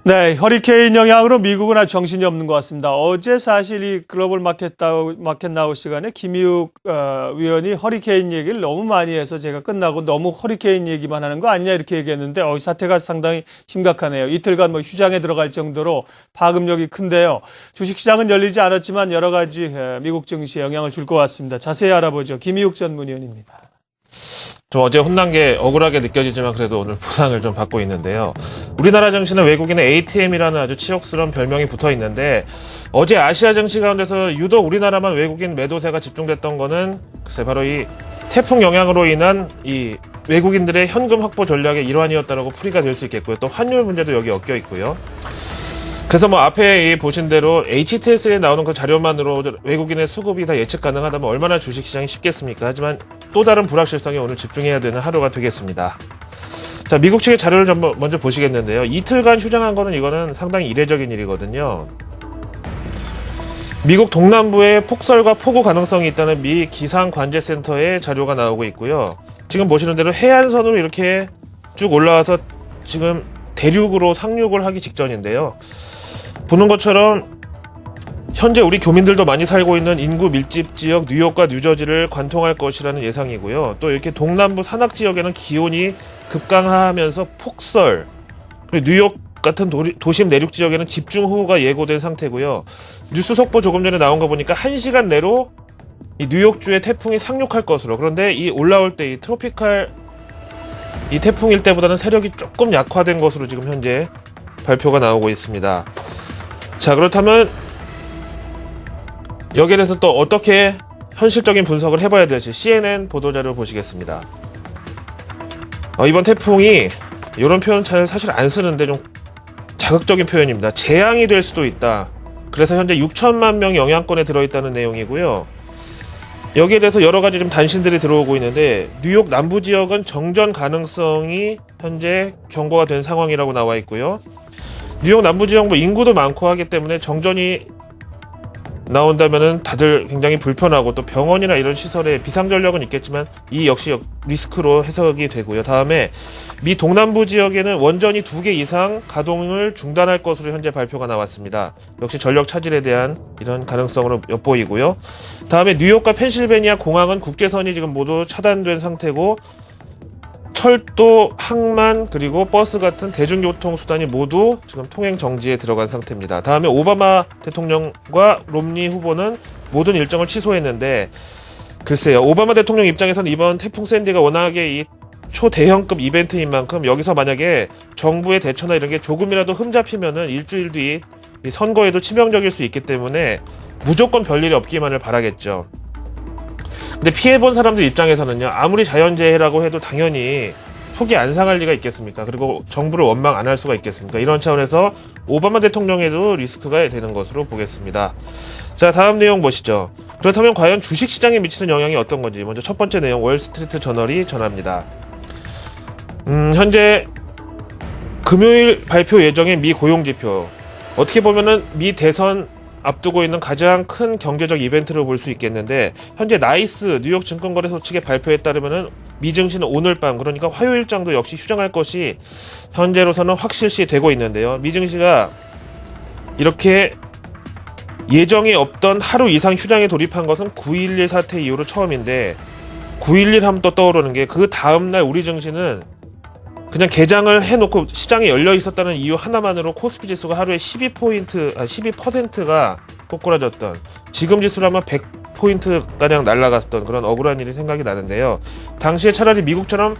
네, 허리케인 영향으로 미국은 아주 정신이 없는 것 같습니다. 어제 사실 이 글로벌 마켓 나우 시간에 김희욱 위원이 허리케인 얘기를 너무 많이 해서 제가 끝나고 너무 허리케인 얘기만 하는 거 아니냐 이렇게 얘기했는데 사태가 상당히 심각하네요. 이틀간 휴장에 들어갈 정도로 파급력이 큰데요. 주식시장은 열리지 않았지만 여러 가지 미국 증시에 영향을 줄 것 같습니다. 자세히 알아보죠. 김희욱 전문위원입니다. 좀 어제 혼난 게 억울하게 느껴지지만 그래도 오늘 보상을 좀 받고 있는데요. 우리나라 증시는 외국인의 ATM이라는 아주 치욕스러운 별명이 붙어 있는데 어제 아시아 증시 가운데서 유독 우리나라만 외국인 매도세가 집중됐던 거는 글쎄 바로 이 태풍 영향으로 인한 이 외국인들의 현금 확보 전략의 일환이었다라고 풀이가 될 수 있겠고요. 또 환율 문제도 여기 엮여 있고요. 그래서 앞에 보신 대로 HTS에 나오는 그 자료만으로 외국인의 수급이 다 예측 가능하다면 얼마나 주식시장이 쉽겠습니까? 하지만 또 다른 불확실성에 오늘 집중해야 되는 하루가 되겠습니다. 자, 미국 측의 자료를 좀 먼저 보시겠는데요. 이틀간 휴장한 거는 이거는 상당히 이례적인 일이거든요. 미국 동남부에 폭설과 폭우 가능성이 있다는 미 기상관제센터의 자료가 나오고 있고요. 지금 보시는 대로 해안선으로 이렇게 쭉 올라와서 지금 대륙으로 상륙을 하기 직전인데요. 보는 것처럼 현재 우리 교민들도 많이 살고 있는 인구 밀집 지역 뉴욕과 뉴저지를 관통할 것이라는 예상이고요. 또 이렇게 동남부 산악 지역에는 기온이 급강하하면서 폭설, 그리고 뉴욕 같은 도심 내륙 지역에는 집중호우가 예고된 상태고요. 뉴스 속보 조금 전에 나온 거 보니까 1시간 내로 이 뉴욕주에 태풍이 상륙할 것으로, 그런데 이 올라올 때 이 트로피칼 이 태풍일 때보다는 세력이 조금 약화된 것으로 지금 현재 발표가 나오고 있습니다. 자, 그렇다면 여기에 대해서 또 어떻게 현실적인 분석을 해봐야 될지 CNN 보도자료 보시겠습니다. 이번 태풍이 이런 표현 잘 사실 안 쓰는데 좀 자극적인 표현입니다. 재앙이 될 수도 있다. 그래서 현재 6천만 명이 영향권에 들어있다는 내용이고요. 여기에 대해서 여러 가지 좀 단신들이 들어오고 있는데 뉴욕 남부 지역은 정전 가능성이 현재 경고가 된 상황이라고 나와 있고요. 뉴욕 남부 지역 인구도 많고 하기 때문에 정전이 나온다면은 다들 굉장히 불편하고 또 병원이나 이런 시설에 비상 전력은 있겠지만 이 역시 리스크로 해석이 되고요. 다음에 미 동남부 지역에는 원전이 2개 이상 가동을 중단할 것으로 현재 발표가 나왔습니다. 역시 전력 차질에 대한 이런 가능성으로 엿보이고요. 다음에 뉴욕과 펜실베니아 공항은 국제선이 지금 모두 차단된 상태고 철도, 항만, 그리고 버스 같은 대중교통 수단이 모두 지금 통행 정지에 들어간 상태입니다. 다음에 오바마 대통령과 롬니 후보는 모든 일정을 취소했는데 글쎄요, 오바마 대통령 입장에서는 이번 태풍 샌디가 워낙에 이 초대형급 이벤트인 만큼 여기서 만약에 정부의 대처나 이런 게 조금이라도 흠잡히면은 일주일 뒤 이 선거에도 치명적일 수 있기 때문에 무조건 별일이 없기만을 바라겠죠. 근데 피해본 사람들 입장에서는요, 아무리 자연재해라고 해도 당연히 속이 안 상할 리가 있겠습니까? 그리고 정부를 원망 안 할 수가 있겠습니까? 이런 차원에서 오바마 대통령에도 리스크가 되는 것으로 보겠습니다. 자, 다음 내용 보시죠. 그렇다면 과연 주식시장에 미치는 영향이 어떤 건지 먼저 첫 번째 내용 월스트리트 저널이 전합니다. 현재 금요일 발표 예정인 미 고용지표, 어떻게 보면은 미 대선 앞두고 있는 가장 큰 경제적 이벤트로 볼 수 있겠는데 현재 나이스 뉴욕 증권거래소 측의 발표에 따르면은 미 증시는 오늘 밤, 그러니까 화요일장도 역시 휴장할 것이 현재로서는 확실시 되고 있는데요. 미 증시가 이렇게 예정이 없던 하루 이상 휴장에 돌입한 것은 9.11 사태 이후로 처음인데 9.11 하면 또 떠오르는 게 그 다음날 우리 증시는 그냥 개장을 해놓고 시장이 열려 있었다는 이유 하나만으로 코스피 지수가 하루에 12%가 꼬꾸라졌던, 지금 지수라면 100포인트가량 날아갔던 그런 억울한 일이 생각이 나는데요. 당시에 차라리 미국처럼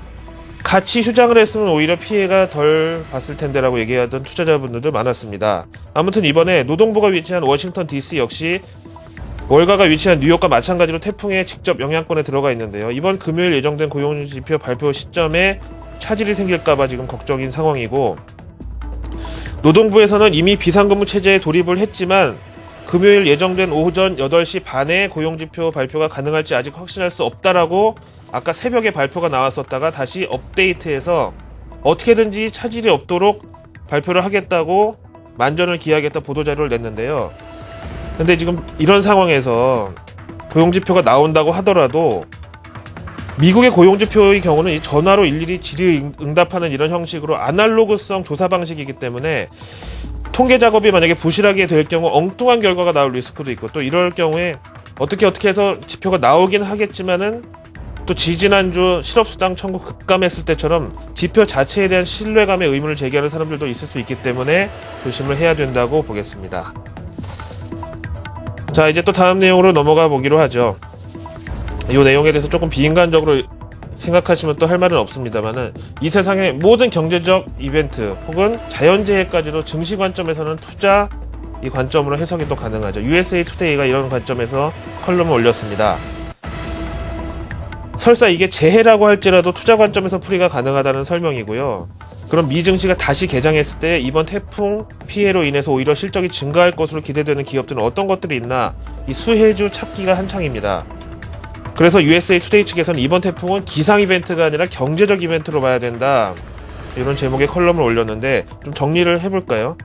같이 휴장을 했으면 오히려 피해가 덜 봤을 텐데라고 얘기하던 투자자분들도 많았습니다. 아무튼 이번에 노동부가 위치한 워싱턴 DC 역시 월가가 위치한 뉴욕과 마찬가지로 태풍의 직접 영향권에 들어가 있는데요. 이번 금요일 예정된 고용지표 발표 시점에 차질이 생길까봐 지금 걱정인 상황이고, 노동부에서는 이미 비상근무 체제에 돌입을 했지만 금요일 예정된 오전 8시 반에 고용지표 발표가 가능할지 아직 확신할 수 없다라고 아까 새벽에 발표가 나왔었다가 다시 업데이트해서 어떻게든지 차질이 없도록 발표를 하겠다고 만전을 기하겠다 보도자료를 냈는데요. 근데 지금 이런 상황에서 고용지표가 나온다고 하더라도 미국의 고용지표의 경우는 이 전화로 일일이 질의응답하는 이런 형식으로 아날로그성 조사 방식이기 때문에 통계 작업이 만약에 부실하게 될 경우 엉뚱한 결과가 나올 리스크도 있고, 또 이럴 경우에 어떻게 해서 지표가 나오긴 하겠지만은 또 지지난주 실업수당 청구 급감했을 때처럼 지표 자체에 대한 신뢰감에 의문을 제기하는 사람들도 있을 수 있기 때문에 조심을 해야 된다고 보겠습니다. 자, 이제 또 다음 내용으로 넘어가 보기로 하죠. 이 내용에 대해서 조금 비인간적으로 생각하시면 또 할 말은 없습니다만은, 이 세상의 모든 경제적 이벤트 혹은 자연재해까지도 증시 관점에서는 투자 이 관점으로 해석이 또 가능하죠. USA 투데이가 이런 관점에서 컬럼을 올렸습니다. 설사 이게 재해라고 할지라도 투자 관점에서 풀이가 가능하다는 설명이고요. 그럼 미 증시가 다시 개장했을 때 이번 태풍 피해로 인해서 오히려 실적이 증가할 것으로 기대되는 기업들은 어떤 것들이 있나, 이 수혜주 찾기가 한창입니다. 그래서 USA 투데이 측에서는 이번 태풍은 기상 이벤트가 아니라 경제적 이벤트로 봐야 된다, 이런 제목의 컬럼을 올렸는데, 좀 정리를 해볼까요?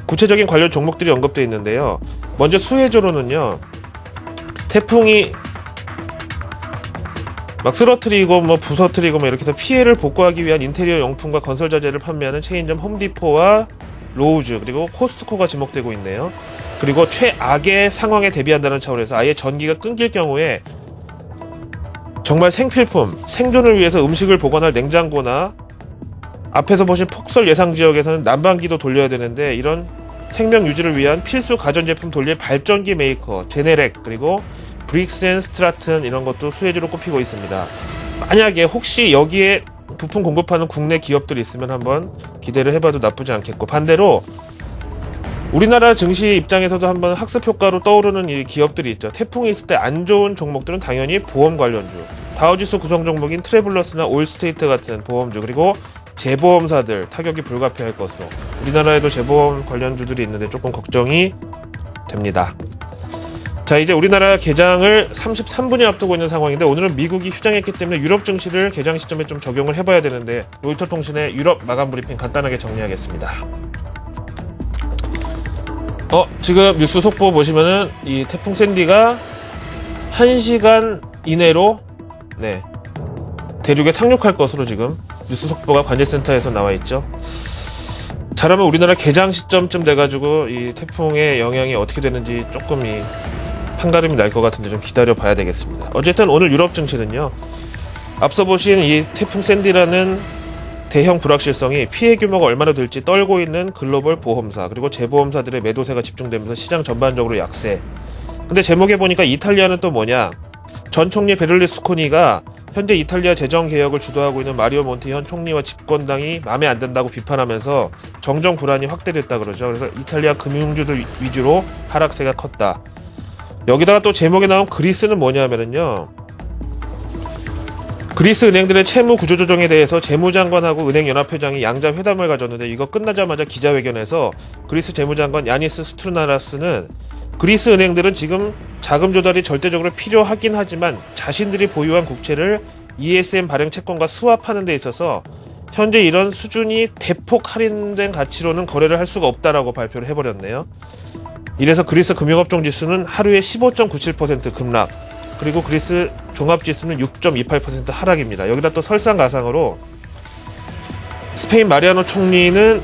구체적인 관련 종목들이 언급되어 있는데요. 먼저 수혜주로는요, 태풍이 막 쓰러뜨리고 부서뜨리고 이렇게 해서 피해를 복구하기 위한 인테리어 용품과 건설 자재를 판매하는 체인점 홈디포와 로우즈, 그리고 코스트코가 지목되고 있네요. 그리고 최악의 상황에 대비한다는 차원에서 아예 전기가 끊길 경우에 정말 생필품, 생존을 위해서 음식을 보관할 냉장고나 앞에서 보신 폭설 예상 지역에서는 난방기도 돌려야 되는데, 이런 생명 유지를 위한 필수 가전제품 돌릴 발전기 메이커 제네렉, 그리고 브릭스 앤 스트라튼, 이런 것도 수혜주로 꼽히고 있습니다. 만약에 혹시 여기에 부품 공급하는 국내 기업들이 있으면 한번 기대를 해봐도 나쁘지 않겠고, 반대로 우리나라 증시 입장에서도 한번 학습 효과로 떠오르는 이 기업들이 있죠. 태풍이 있을 때 안 좋은 종목들은 당연히 보험 관련주, 다우지수 구성 종목인 트래블러스나 올스테이트 같은 보험주, 그리고 재보험사들 타격이 불가피할 것으로, 우리나라에도 재보험 관련주들이 있는데 조금 걱정이 됩니다. 자, 이제 우리나라 개장을 33분이 앞두고 있는 상황인데, 오늘은 미국이 휴장했기 때문에 유럽 증시를 개장 시점에 좀 적용을 해봐야 되는데, 로이터 통신의 유럽 마감 브리핑 간단하게 정리하겠습니다. 지금 뉴스 속보 보시면은 이 태풍 샌디가 1시간 이내로 대륙에 상륙할 것으로 지금 뉴스 속보가 관제센터에서 나와 있죠. 잘하면 우리나라 개장 시점쯤 돼가지고 이 태풍의 영향이 어떻게 되는지 조금 판가름이 날 것 같은데 좀 기다려 봐야 되겠습니다. 어쨌든 오늘 유럽 증시는요, 앞서 보신 이 태풍 샌디라는 대형 불확실성이 피해 규모가 얼마나 될지 떨고 있는 글로벌 보험사, 그리고 재보험사들의 매도세가 집중되면서 시장 전반적으로 약세. 근데 제목에 보니까 이탈리아는 또 뭐냐, 전 총리 베를루스코니가 현재 이탈리아 재정 개혁을 주도하고 있는 마리오 몬티 현 총리와 집권당이 마음에 안 든다고 비판하면서 정정 불안이 확대됐다 그러죠. 그래서 이탈리아 금융주들 위주로 하락세가 컸다. 여기다가 또 제목에 나온 그리스는 뭐냐면은요, 그리스 은행들의 채무 구조 조정에 대해서 재무장관하고 은행연합회장이 양자 회담을 가졌는데, 이거 끝나자마자 기자회견에서 그리스 재무장관 야니스 스투나라스는 그리스 은행들은 지금 자금 조달이 절대적으로 필요하긴 하지만 자신들이 보유한 국채를 ESM 발행 채권과 스왑하는 데 있어서 현재 이런 수준이 대폭 할인된 가치로는 거래를 할 수가 없다라고 발표를 해버렸네요. 이래서 그리스 금융업종 지수는 하루에 15.97% 급락, 그리고 그리스 종합지수는 6.28% 하락입니다. 여기다 또 설상가상으로 스페인 마리아노 총리는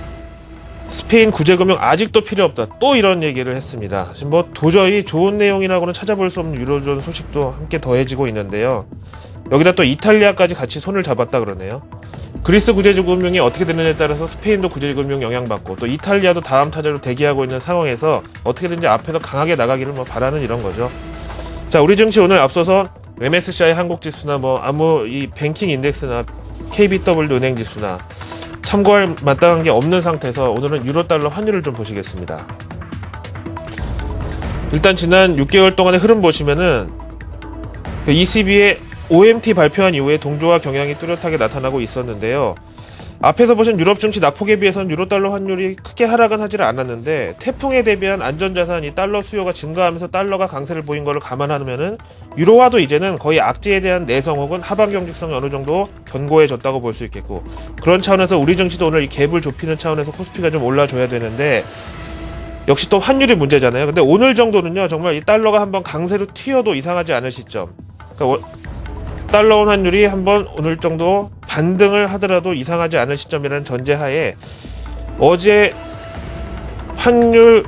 스페인 구제금융 아직도 필요 없다, 또 이런 얘기를 했습니다. 지금 도저히 좋은 내용이라고는 찾아볼 수 없는 유로존 소식도 함께 더해지고 있는데요. 여기다 또 이탈리아까지 같이 손을 잡았다 그러네요. 그리스 구제금융이 어떻게 되느냐에 따라서 스페인도 구제금융 영향받고, 또 이탈리아도 다음 타자로 대기하고 있는 상황에서 어떻게든지 앞에서 강하게 나가기를 바라는 이런 거죠. 자, 우리 증시 오늘 앞서서 MSCI 한국지수나 이 뱅킹 인덱스나 KBW 은행지수나 참고할 마땅한 게 없는 상태에서 오늘은 유로달러 환율을 좀 보시겠습니다. 일단 지난 6개월 동안의 흐름 보시면은 ECB의 OMT 발표한 이후에 동조와 경향이 뚜렷하게 나타나고 있었는데요. 앞에서 보신 유럽 증시 낙폭에 비해서는 유로달러 환율이 크게 하락은 하지를 않았는데, 태풍에 대비한 안전자산이 달러 수요가 증가하면서 달러가 강세를 보인 것을 감안하면은 유로화도 이제는 거의 악재에 대한 내성 혹은 하방 경직성이 어느 정도 견고해졌다고 볼 수 있겠고, 그런 차원에서 우리 증시도 오늘 이 갭을 좁히는 차원에서 코스피가 좀 올라줘야 되는데, 역시 또 환율이 문제잖아요. 근데 오늘 정도는요, 정말 이 달러가 한번 강세로 튀어도 이상하지 않을 시점. 그러니까 달러 원 환율이 한번 오늘 정도 반등을 하더라도 이상하지 않을 시점이라는 전제하에 어제 환율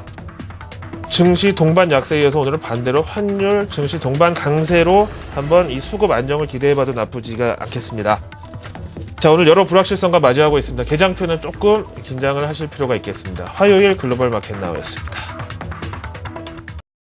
증시 동반 약세에 이어서 오늘은 반대로 환율 증시 동반 강세로 한번 이 수급 안정을 기대해봐도 나쁘지가 않겠습니다. 자, 오늘 여러 불확실성과 맞이하고 있습니다. 개장표는 조금 긴장을 하실 필요가 있겠습니다. 화요일 글로벌 마켓 나우였습니다.